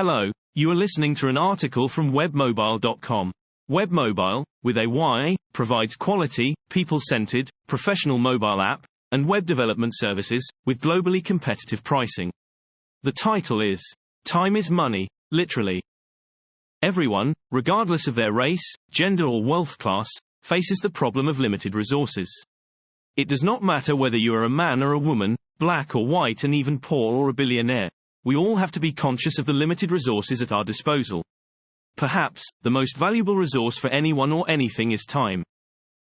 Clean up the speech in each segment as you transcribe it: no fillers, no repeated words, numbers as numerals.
Hello, you are listening to an article from webmobile.com. Webmobile, with a Y, provides quality, people-centered, professional mobile app and web development services with globally competitive pricing. The title is Time is Money, literally. Everyone, regardless of their race, gender or wealth class, faces the problem of limited resources. It does not matter whether you are a man or a woman, black or white, and even poor or a billionaire. We all have to be conscious of the limited resources at our disposal. Perhaps, the most valuable resource for anyone or anything is time.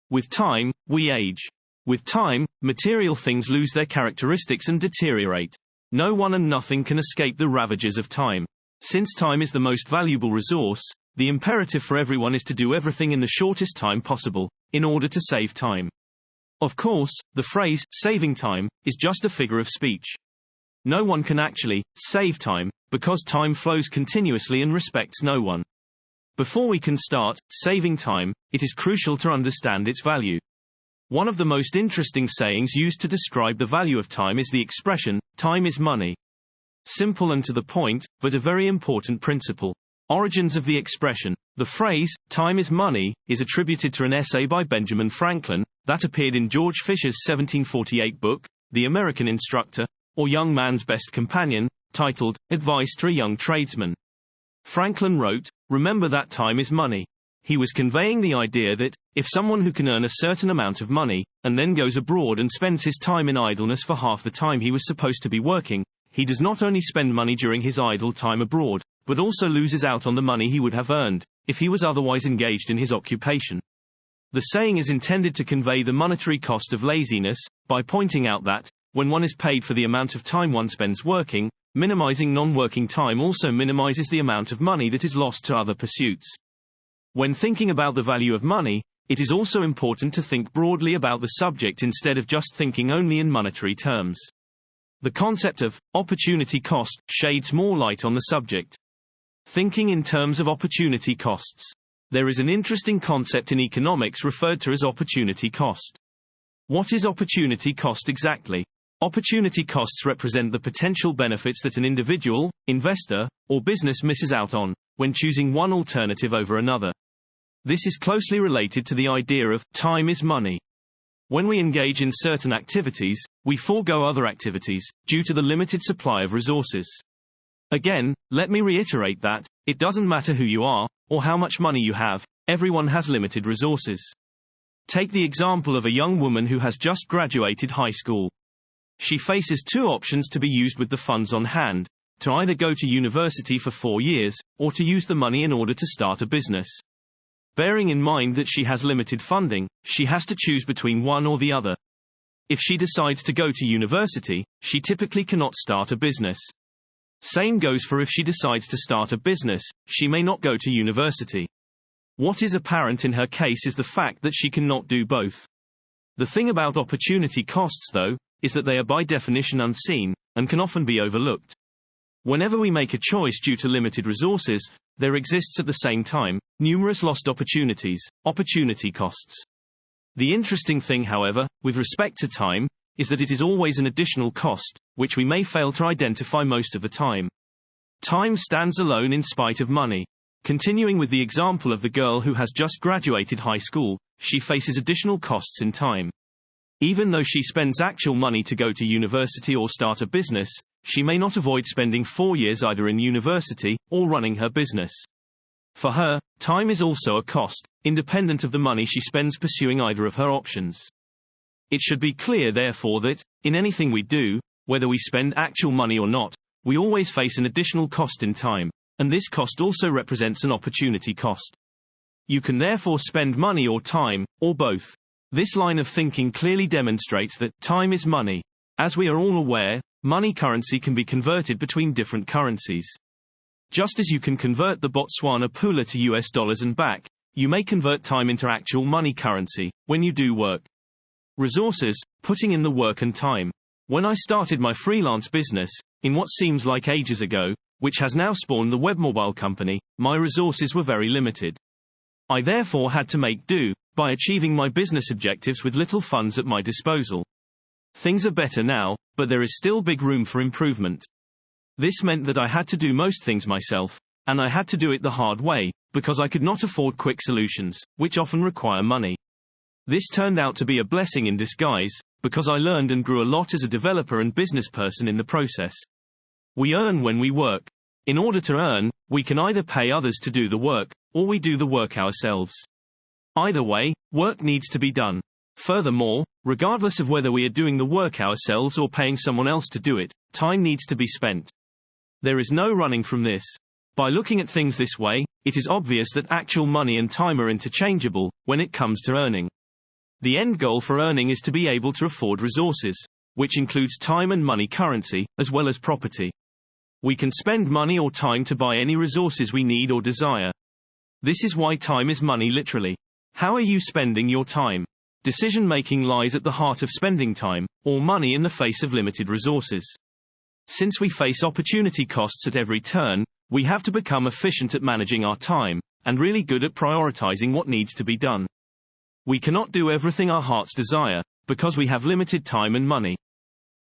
With time, we age. With time, material things lose their characteristics and deteriorate. No one and nothing can escape the ravages of time. Since time is the most valuable resource, the imperative for everyone is to do everything in the shortest time possible, in order to save time. Of course, the phrase, saving time, is just a figure of speech. No one can actually save time, because time flows continuously and respects no one. Before we can start saving time, it is crucial to understand its value. One of the most interesting sayings used to describe the value of time is the expression, time is money. Simple and to the point, but a very important principle. Origins of the expression. The phrase, time is money, is attributed to an essay by Benjamin Franklin, that appeared in George Fisher's 1748 book, The American Instructor, or Young Man's Best Companion, titled, Advice to a Young Tradesman. Franklin wrote, "Remember that time is money." He was conveying the idea that, if someone who can earn a certain amount of money, and then goes abroad and spends his time in idleness for half the time he was supposed to be working, he does not only spend money during his idle time abroad, but also loses out on the money he would have earned, if he was otherwise engaged in his occupation. The saying is intended to convey the monetary cost of laziness, by pointing out that, when one is paid for the amount of time one spends working, minimizing non-working time also minimizes the amount of money that is lost to other pursuits. When thinking about the value of money, it is also important to think broadly about the subject instead of just thinking only in monetary terms. The concept of opportunity cost shades more light on the subject. Thinking in terms of opportunity costs. There is an interesting concept in economics referred to as opportunity cost. What is opportunity cost exactly? Opportunity costs represent the potential benefits that an individual, investor, or business misses out on, when choosing one alternative over another. This is closely related to the idea of time is money. When we engage in certain activities, we forego other activities, due to the limited supply of resources. Again, let me reiterate that, it doesn't matter who you are, or how much money you have, everyone has limited resources. Take the example of a young woman who has just graduated high school. She faces two options to be used with the funds on hand, to either go to university for 4 years, or to use the money in order to start a business. Bearing in mind that she has limited funding, she has to choose between one or the other. If she decides to go to university, she typically cannot start a business. Same goes for if she decides to start a business, she may not go to university. What is apparent in her case is the fact that she cannot do both. The thing about opportunity costs, though, is that they are by definition unseen, and can often be overlooked. Whenever we make a choice due to limited resources, there exists at the same time, numerous lost opportunities, opportunity costs. The interesting thing, however, with respect to time, is that it is always an additional cost, which we may fail to identify most of the time. Time stands alone in spite of money. Continuing with the example of the girl who has just graduated high school, she faces additional costs in time. Even though she spends actual money to go to university or start a business, she may not avoid spending 4 years either in university, or running her business. For her, time is also a cost, independent of the money she spends pursuing either of her options. It should be clear therefore that, in anything we do, whether we spend actual money or not, we always face an additional cost in time, and this cost also represents an opportunity cost. You can therefore spend money or time, or both. This line of thinking clearly demonstrates that time is money. As we are all aware, money currency can be converted between different currencies. Just as you can convert the Botswana pula to US dollars and back, you may convert time into actual money currency, when you do work. Resources, putting in the work and time. When I started my freelance business, in what seems like ages ago, which has now spawned the webmobile company, my resources were very limited. I therefore had to make do, by achieving my business objectives with little funds at my disposal. Things are better now, but there is still big room for improvement. This meant that I had to do most things myself, and I had to do it the hard way, because I could not afford quick solutions, which often require money. This turned out to be a blessing in disguise, because I learned and grew a lot as a developer and business person in the process. We earn when we work. In order to earn, we can either pay others to do the work, or we do the work ourselves. Either way, work needs to be done. Furthermore, regardless of whether we are doing the work ourselves or paying someone else to do it, time needs to be spent. There is no running from this. By looking at things this way, it is obvious that actual money and time are interchangeable when it comes to earning. The end goal for earning is to be able to afford resources, which includes time and money currency, as well as property. We can spend money or time to buy any resources we need or desire. This is why time is money literally. How are you spending your time? Decision-making lies at the heart of spending time, or money in the face of limited resources. Since we face opportunity costs at every turn, we have to become efficient at managing our time, and really good at prioritizing what needs to be done. We cannot do everything our hearts desire, because we have limited time and money.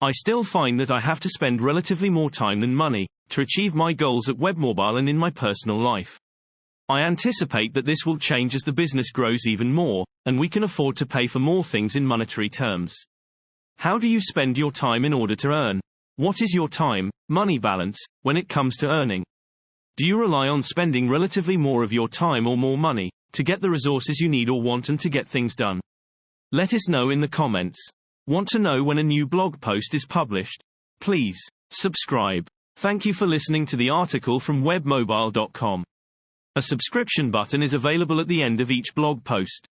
I still find that I have to spend relatively more time than money, to achieve my goals at WebMobile and in my personal life. I anticipate that this will change as the business grows even more, and we can afford to pay for more things in monetary terms. How do you spend your time in order to earn? What is your time, money balance, when it comes to earning? Do you rely on spending relatively more of your time or more money, to get the resources you need or want and to get things done? Let us know in the comments. Want to know when a new blog post is published? Please subscribe. Thank you for listening to the article from webmobile.com. A subscription button is available at the end of each blog post.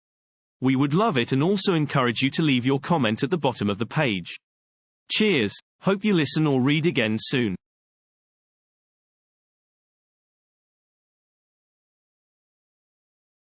We would love it and also encourage you to leave your comment at the bottom of the page. Cheers, hope you listen or read again soon.